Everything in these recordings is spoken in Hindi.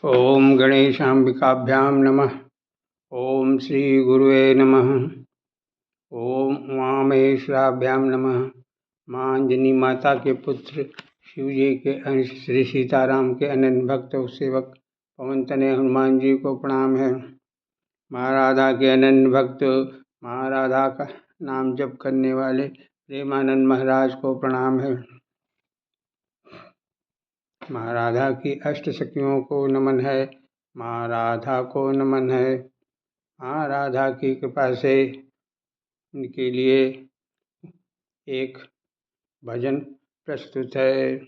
ओम गणेशाम्बिकाभ्यां नमः। ओम श्री गुरुवे नमः। ओम उमामहेश्वराभ्यां नमः। माँ अंजनी माता के पुत्र शिव जी के अंश श्री सीताराम के अनन्य भक्त और सेवक पवन तनय हनुमान जी को प्रणाम है। माँ राधा के अनन्य भक्त माँ राधा का नाम जप करने वाले प्रेमानंद महाराज को प्रणाम है। माँ राधा की अष्ट सखियों को नमन है। माँ राधा को नमन है। माँ राधा की कृपा से उनके लिए एक भजन प्रस्तुत है।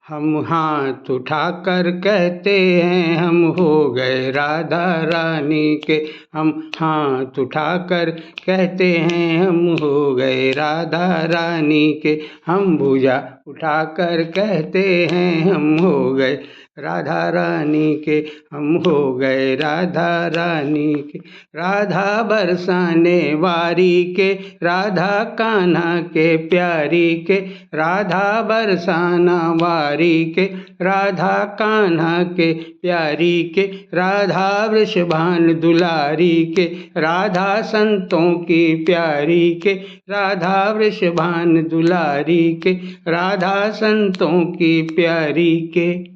हम हाथ उठाकर कहते हैं हम हो गए राधा रानी के। हम हाथ उठाकर कहते हैं हम हो गए राधा रानी के। हम भुजा उठाकर कहते हैं हम हो गए राधा रानी के। हम हो गए राधा रानी के। राधा बरसाने वारी के, राधा कान्हा के प्यारी के। राधा बरसाना वारी के, राधा कान्हा के प्यारी के। राधा वृषभान दुलारी के, राधा संतों की प्यारी के। राधा वृषभान दुलारी के, राधा संतों की प्यारी के।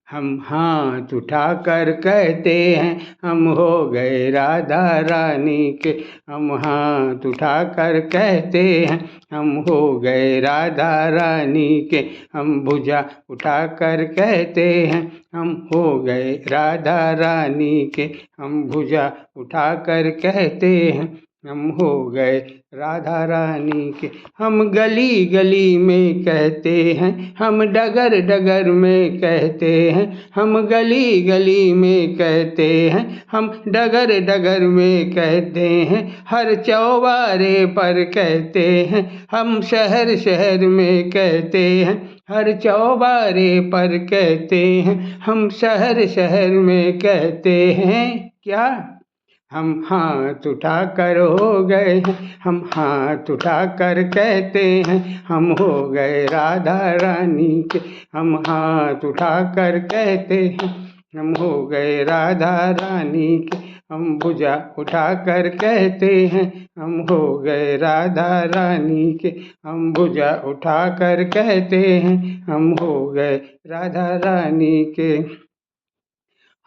हम हाथ उठाकर कहते हैं हम हो गए राधा रानी के। हम हाथ उठाकर कहते हैं हम हो गए राधा रानी के। हम भुजा उठाकर कहते हैं हम हो गए राधा रानी के। हम भुजा उठाकर कहते हैं हम हो गए राधा रानी के। हम गली गली में कहते हैं, हम डगर डगर में कहते हैं। हम गली गली में कहते हैं, हम डगर डगर में कहते हैं। हर चौबारे पर कहते हैं, हम शहर शहर में कहते हैं। हर चौबारे पर कहते हैं, हम शहर शहर में कहते हैं। क्या हम हाथ उठाकर हो गए हैं। हम हाथ उठाकर कहते हैं हम हो गए राधा रानी के। हम हाथ उठाकर कहते हैं हम हो गए राधा रानी के। हम भुजा उठाकर कहते हैं हम हो गए राधा रानी के। हम भुजा उठाकर कहते हैं हम हो गए राधा रानी के।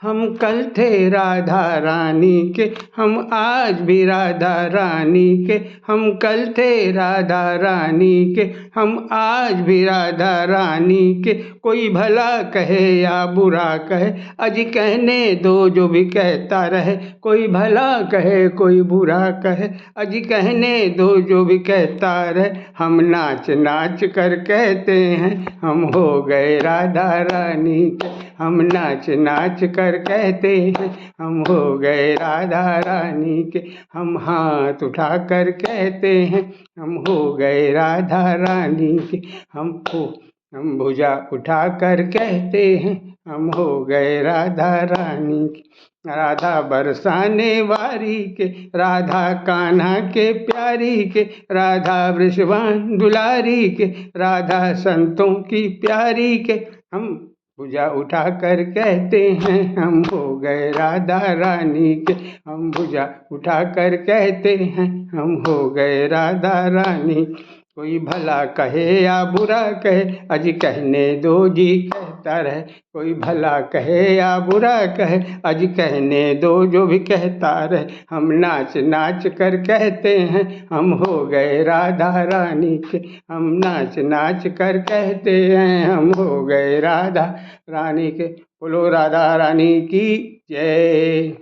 हम कल थे राधा रानी के, हम आज भी राधा रानी के। हम कल थे राधा रानी के, हम आज भी राधा रानी के। कोई भला कहे या बुरा कहे, अजी कहने दो जो भी कहता रहे। कोई भला कहे कोई बुरा कहे, अजी कहने दो जो भी कहता रहे। हम नाच नाच कर कहते हैं हम हो गए राधा रानी के। हम नाच नाच कर कहते हैं हम हो गए राधा रानी के। हम हाथ उठाकर कहते हैं हम हो गए राधा रानी के। हम भुजा उठाकर कहते हैं हम हो गए राधा रानी के। राधा बरसाने वारी के, राधा कान्हा के प्यारी के। राधा वृषभान दुलारी के, राधा संतों की प्यारी के। हम भुजा उठाकर कहते हैं हम हो गए राधा रानी के। हम भुजा उठाकर कहते हैं हम हो गए राधा रानी। कोई भला कहे या बुरा कहे, अजी कहने दो जी कहता रहे। कोई भला कहे या बुरा कहे, अजी कहने दो जो भी कहता रहे। हम नाच नाच कर कहते हैं हम हो गए राधा रानी के। हम नाच नाच कर कहते हैं हम हो गए राधा रानी के। बोलो राधा रानी की जय।